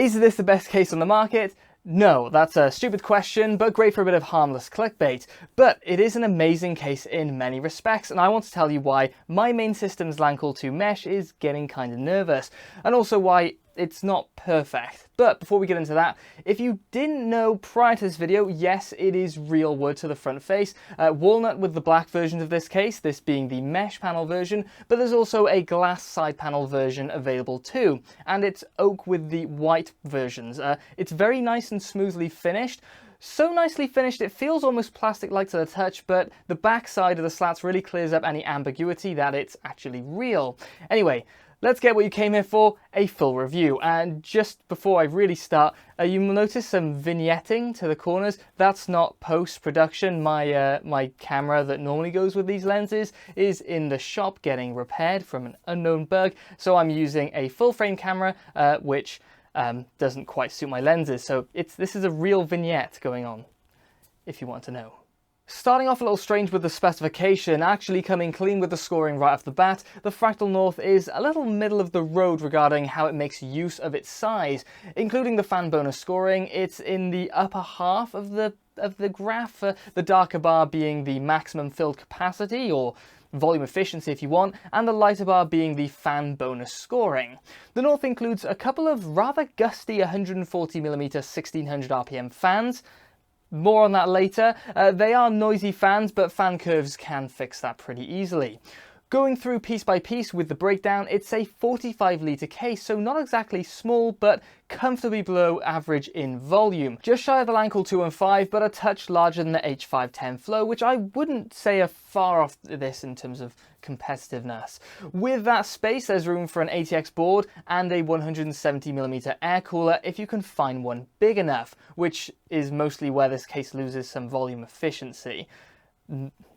Is this the best case on the market? No, that's a stupid question, but great for a bit of harmless clickbait. But it is an amazing case in many respects, and I want to tell you why my main system's Fractal 2 Mesh is getting kind of nervous, and also why it's not perfect. But before we get into that, if you didn't know prior to this video, yes, it is real wood to the front face. Walnut with the black version of this case, this being the mesh panel version, but there's also a glass side panel version available too, and it's oak with the white versions. It's very nice and smoothly finished. So nicely finished it feels almost plastic-like to the touch, but the back side of the slats really clears up any ambiguity that it's actually real. Anyway, let's get what you came here for, a full review. And just before I really start, you will notice some vignetting to the corners. That's not post-production. My camera that normally goes with these lenses is in the shop getting repaired from an unknown bug. So I'm using a full-frame camera, which doesn't quite suit my lenses. So this is a real vignette going on, if you want to know. Starting off a little strange with the specification, actually coming clean with the scoring right off the bat, the Fractal North is a little middle of the road regarding how it makes use of its size. Including the fan bonus scoring, it's in the upper half of the graph, the darker bar being the maximum filled capacity, or volume efficiency if you want, and the lighter bar being the fan bonus scoring. The North includes a couple of rather gusty 140mm 1600 RPM fans. More on that later. They are noisy fans, but fan curves can fix that pretty easily. Going through piece by piece with the breakdown, it's a 45-litre case, so not exactly small, but comfortably below average in volume. Just shy of the Fractal 215, but a touch larger than the H510 Flow, which I wouldn't say are far off this in terms of competitiveness. With that space, there's room for an ATX board and a 170mm air cooler if you can find one big enough, which is mostly where this case loses some volume efficiency.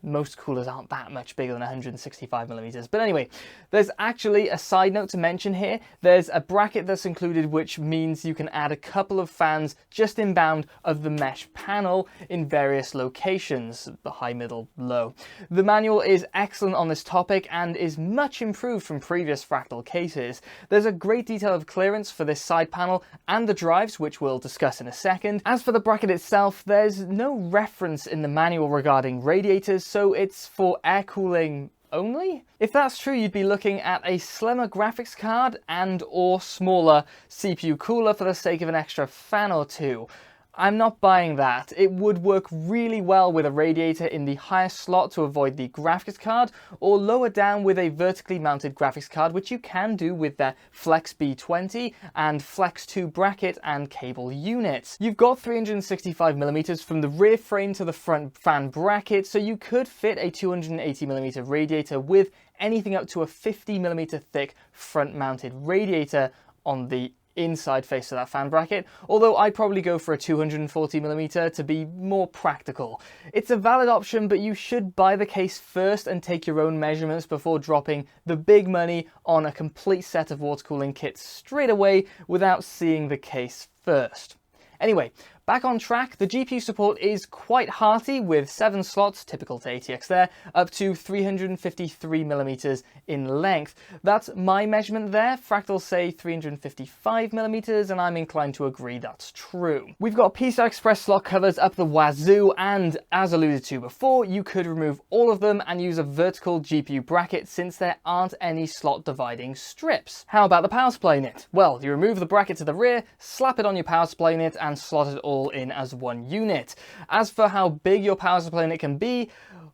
Most coolers aren't that much bigger than 165mm. But anyway, there's actually a side note to mention here. There's a bracket that's included, which means you can add a couple of fans just inbound of the mesh panel in various locations, the high, middle, low. The manual is excellent on this topic and is much improved from previous Fractal cases. There's a great detail of clearance for this side panel and the drives, which we'll discuss in a second. As for the bracket itself, there's no reference in the manual regarding radiators, so it's for air cooling only? If that's true, you'd be looking at a slimmer graphics card and or smaller CPU cooler for the sake of an extra fan or two. I'm not buying that. It would work really well with a radiator in the highest slot to avoid the graphics card, or lower down with a vertically mounted graphics card, which you can do with their Flex B20 and Flex 2 bracket and cable units. You've got 365mm from the rear frame to the front fan bracket, so you could fit a 280mm radiator with anything up to a 50mm thick front mounted radiator on the inside face of that fan bracket, although I'd probably go for a 240mm to be more practical. It's a valid option, but you should buy the case first and take your own measurements before dropping the big money on a complete set of water cooling kits straight away without seeing the case first. Anyway, back on track, the GPU support is quite hearty with 7 slots, typical to ATX there, up to 353mm in length. That's my measurement there. Fractal say 355mm, and I'm inclined to agree that's true. We've got PCI Express slot covers up the wazoo, and as alluded to before, you could remove all of them and use a vertical GPU bracket since there aren't any slot dividing strips. How about the power supply unit? Well, you remove the bracket to the rear, slap it on your power supply unit, and slot it all in as one unit. As for how big your power supply unit can be,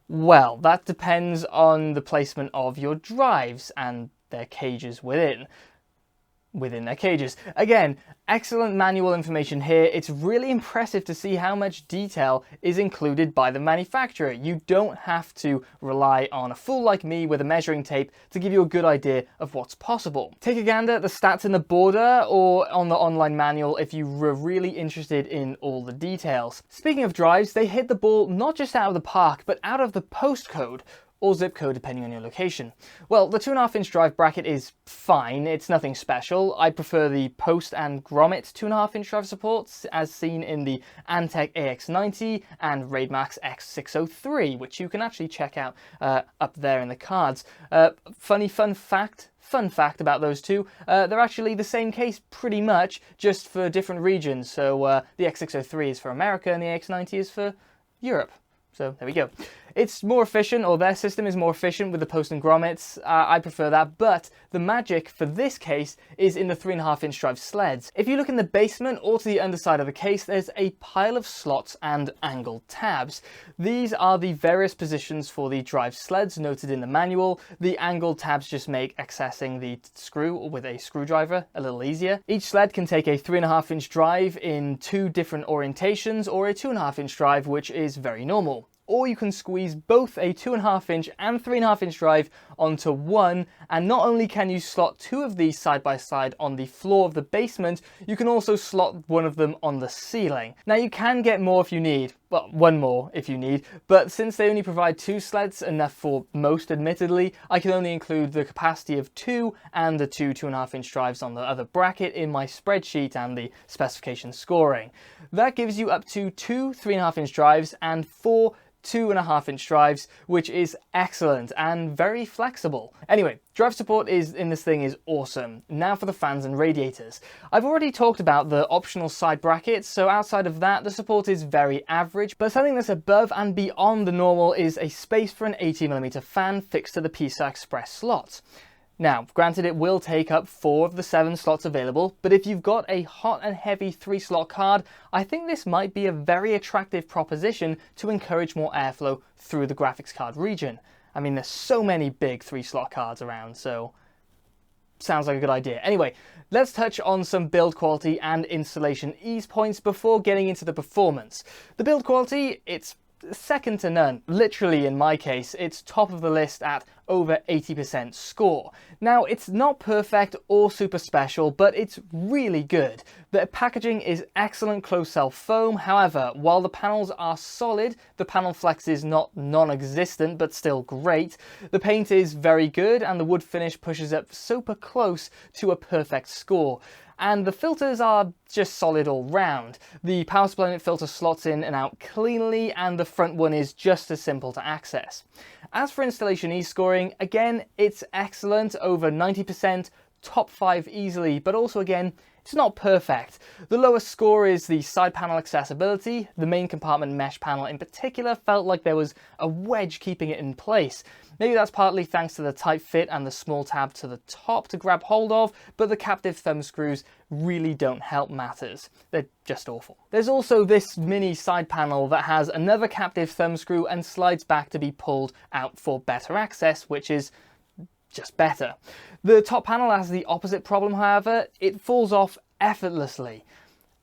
well, that depends on the placement of your drives and their cages within their cages. Again, excellent manual information here. It's really impressive to see how much detail is included by the manufacturer. You don't have to rely on a fool like me with a measuring tape to give you a good idea of what's possible. Take a gander at the stats in the border or on the online manual if you were really interested in all the details. Speaking of drives, they hit the ball not just out of the park, but out of the postcode. or zip code depending on your location. Well, the 2.5-inch drive bracket is fine, it's nothing special. I prefer the Post and Grommet 2.5-inch drive supports as seen in the Antec AX90 and Raidmax X603, which you can actually check out up there in the cards. Fun fact about those two, they're actually the same case pretty much, just for different regions. So the X603 is for America and the AX90 is for Europe. So there we go. It's more efficient, or their system is more efficient with the Post and Grommets. I prefer that, but the magic for this case is in the 3.5-inch drive sleds. If you look in the basement or to the underside of the case, there's a pile of slots and angled tabs. These are the various positions for the drive sleds noted in the manual. The angled tabs just make accessing the screw with a screwdriver a little easier. Each sled can take a 3.5-inch drive in 2 different orientations, or a 2.5-inch drive, which is very normal. Or you can squeeze both a 2.5-inch and 3.5-inch drive onto one, and not only can you slot 2 of these side by side on the floor of the basement, you can also slot one of them on the ceiling. Now you can get more if you need, well, one more if you need, but since they only provide 2 sleds, enough for most admittedly, I can only include the capacity of 2 and the 2 2.5-inch drives on the other bracket in my spreadsheet and the specification scoring. That gives you up to 2 3.5-inch drives and 4 2.5-inch drives, which is excellent and very flexible. Anyway, drive support in this thing is awesome. Now for the fans and radiators. I've already talked about the optional side brackets, so outside of that, the support is very average, but something that's above and beyond the normal is a space for an 80mm fan fixed to the PCI Express slot. Now, granted it will take up 4 of the 7 slots available, but if you've got a hot and heavy 3-slot card, I think this might be a very attractive proposition to encourage more airflow through the graphics card region. I mean, there's so many big 3-slot cards around, so sounds like a good idea. Anyway, let's touch on some build quality and installation ease points before getting into the performance. The build quality, it's second to none. Literally, in my case, it's top of the list at over 80% score. Now, it's not perfect or super special, but it's really good. The packaging is excellent closed-cell foam. However, while the panels are solid, the panel flex is not non-existent, but still great. The paint is very good, and the wood finish pushes up super close to a perfect score. And the filters are just solid all round. The power supply unit filter slots in and out cleanly, and the front one is just as simple to access. As for installation ease scoring, again, it's excellent, over 90%, top 5 easily, but also again, it's not perfect. The lowest score is the side panel accessibility. The main compartment mesh panel in particular felt like there was a wedge keeping it in place. Maybe that's partly thanks to the tight fit and the small tab to the top to grab hold of, but the captive thumb screws really don't help matters. They're just awful. There's also this mini side panel that has another captive thumb screw and slides back to be pulled out for better access, which is just better. The top panel has the opposite problem, however. It falls off effortlessly.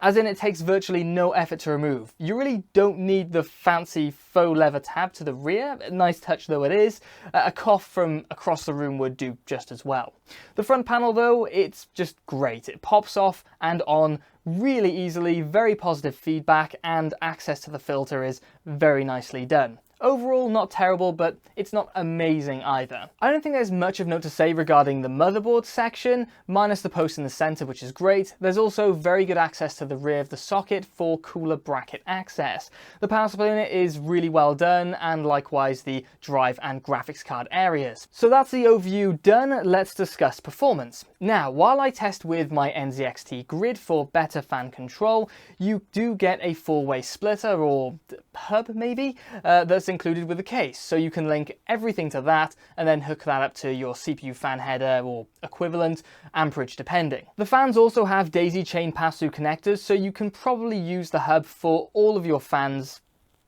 As in, it takes virtually no effort to remove. You really don't need the fancy faux leather tab to the rear, a nice touch though it is. A cough from across the room would do just as well. The front panel though, it's just great. It pops off and on really easily, very positive feedback, and access to the filter is very nicely done. Overall, not terrible, but it's not amazing either. I don't think there's much of note to say regarding the motherboard section, minus the post in the center, which is great. There's also very good access to the rear of the socket for cooler bracket access. The power supply unit is really well done, and likewise the drive and graphics card areas. So that's the overview done. Let's discuss performance. Now, while I test with my NZXT grid for better fan control, you do get a 4-way splitter, or hub maybe, that's included with the case, so you can link everything to that and then hook that up to your CPU fan header or equivalent, amperage depending. The fans also have daisy chain pass-through connectors, so you can probably use the hub for all of your fans,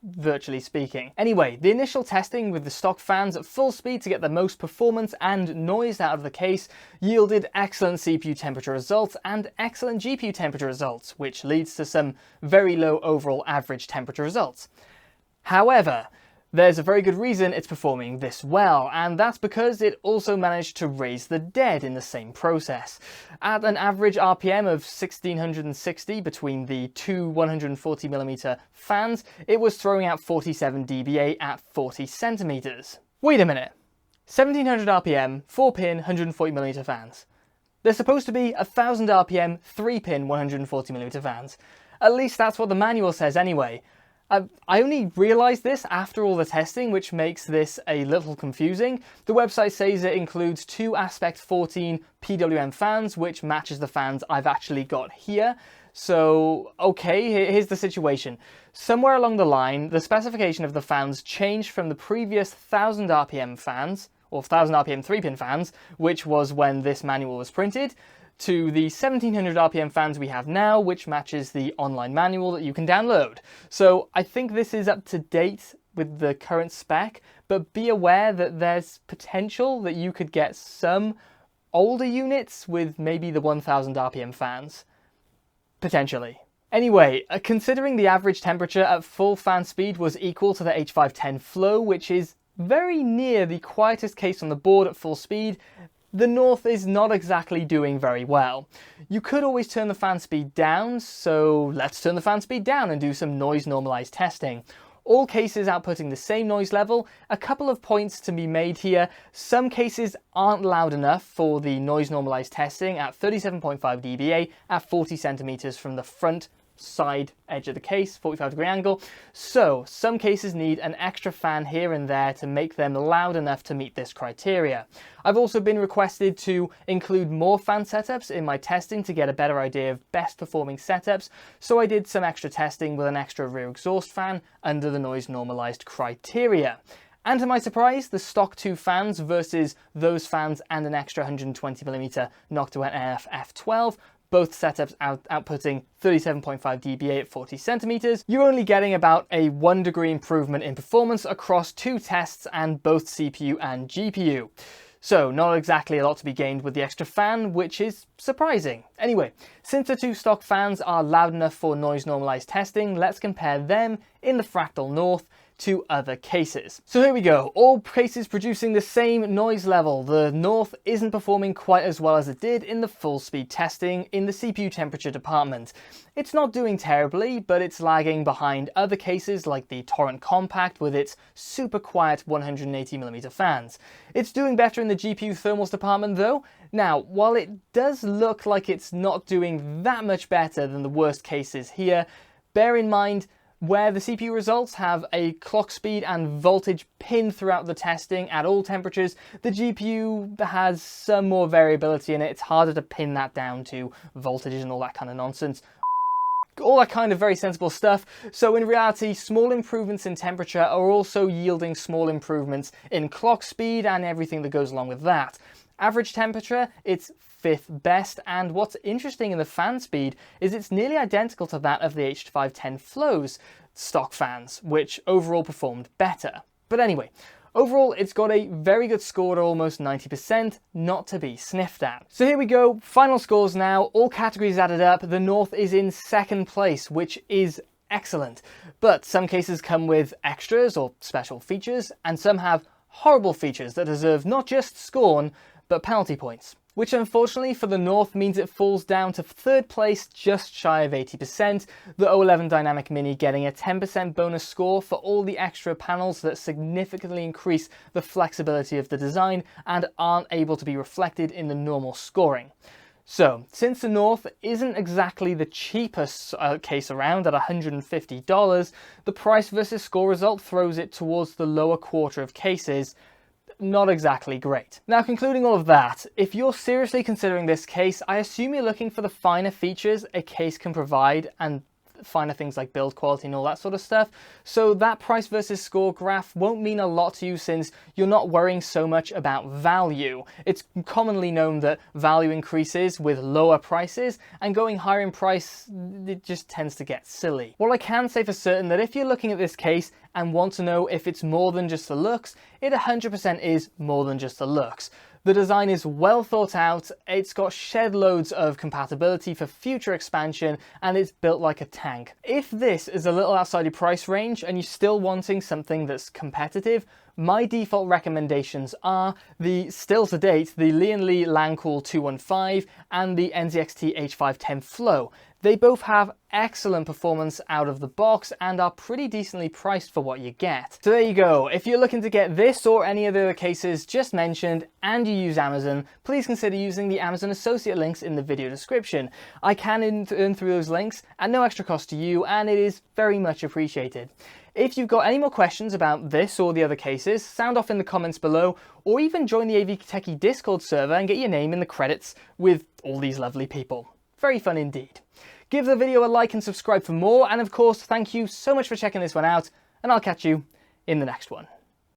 virtually speaking. Anyway, the initial testing with the stock fans at full speed to get the most performance and noise out of the case yielded excellent CPU temperature results and excellent GPU temperature results, which leads to some very low overall average temperature results. However, there's a very good reason it's performing this well, and that's because it also managed to raise the dead in the same process. At an average RPM of 1660 between the two 140mm fans, it was throwing out 47 dBA at 40 centimeters. Wait a minute. 1700 RPM, 4-pin, 140mm fans. They're supposed to be 1000 RPM, 3-pin, 140mm fans. At least that's what the manual says anyway. I only realised this after all the testing, which makes this a little confusing. The website says it includes 2 Aspect 14 PWM fans, which matches the fans I've actually got here. So, okay, here's the situation. Somewhere along the line, the specification of the fans changed from the previous 1000 RPM fans, or 1000 RPM 3-pin fans, which was when this manual was printed, to the 1700 RPM fans we have now, which matches the online manual that you can download. So I think this is up to date with the current spec, but be aware that there's potential that you could get some older units with maybe the 1000 RPM fans. Potentially. Anyway, considering the average temperature at full fan speed was equal to the H510 flow, which is very near the quietest case on the board at full speed, the North is not exactly doing very well. You could always turn the fan speed down, so let's turn the fan speed down and do some noise normalized testing. All cases outputting the same noise level. A couple of points to be made here. Some cases aren't loud enough for the noise normalized testing at 37.5 dBA at 40 centimeters from the front side edge of the case, 45-degree angle. So some cases need an extra fan here and there to make them loud enough to meet this criteria. I've also been requested to include more fan setups in my testing to get a better idea of best performing setups, so I did some extra testing with an extra rear exhaust fan under the noise normalized criteria. And to my surprise, the stock 2 fans versus those fans and an extra 120mm Noctua NF F12, both setups outputting 37.5 dBA at 40 centimeters, you're only getting about a 1 degree improvement in performance across 2 tests and both CPU and GPU. So not exactly a lot to be gained with the extra fan, which is surprising. Anyway, since the 2 stock fans are loud enough for noise normalized testing, let's compare them in the Fractal North to other cases. So here we go, all cases producing the same noise level. The North isn't performing quite as well as it did in the full speed testing in the CPU temperature department. It's not doing terribly, but it's lagging behind other cases like the Torrent Compact with its super quiet 180mm fans. It's doing better in the GPU thermals department though. Now, while it does look like it's not doing that much better than the worst cases here, bear in mind where the CPU results have a clock speed and voltage pinned throughout the testing at all temperatures, the GPU has some more variability in it. It's harder to pin that down to voltages and all that kind of nonsense. All that kind of very sensible stuff. So in reality, small improvements in temperature are also yielding small improvements in clock speed and everything that goes along with that. Average temperature, it's 5th best, and what's interesting in the fan speed is it's nearly identical to that of the H510 Flow's stock fans, which overall performed better. But anyway, overall it's got a very good score at almost 90%, not to be sniffed at. So here we go, final scores now, all categories added up. The North is in 2nd place, which is excellent. But some cases come with extras or special features, and some have horrible features that deserve not just scorn, but penalty points, which unfortunately for the North means it falls down to 3rd place, just shy of 80%, the O11 Dynamic Mini getting a 10% bonus score for all the extra panels that significantly increase the flexibility of the design and aren't able to be reflected in the normal scoring. So, since the North isn't exactly the cheapest case around at $150, the price versus score result throws it towards the lower quarter of cases. Not exactly great. Now, concluding all of that, if you're seriously considering this case, I assume you're looking for the finer features a case can provide and finer things like build quality and all that sort of stuff. So that price versus score graph won't mean a lot to you since you're not worrying so much about value. It's commonly known that value increases with lower prices, and going higher in price, it just tends to get silly. What I can say for certain that if you're looking at this case and want to know if it's more than just the looks, it 100% is more than just the looks. The design is well thought out, it's got shed loads of compatibility for future expansion, and it's built like a tank. If this is a little outside your price range and you're still wanting something that's competitive, my default recommendations are still to date, the Lian Langcool 215 and the NZXT H510 Flow. They both have excellent performance out of the box and are pretty decently priced for what you get. So there you go. If you're looking to get this or any of the other cases just mentioned and you use Amazon, please consider using the Amazon associate links in the video description. I can earn through those links at no extra cost to you, and it is very much appreciated. If you've got any more questions about this or the other cases, sound off in the comments below, or even join the AV Techie Discord server and get your name in the credits with all these lovely people. Very fun indeed. Give the video a like and subscribe for more, and of course, thank you so much for checking this one out, and I'll catch you in the next one.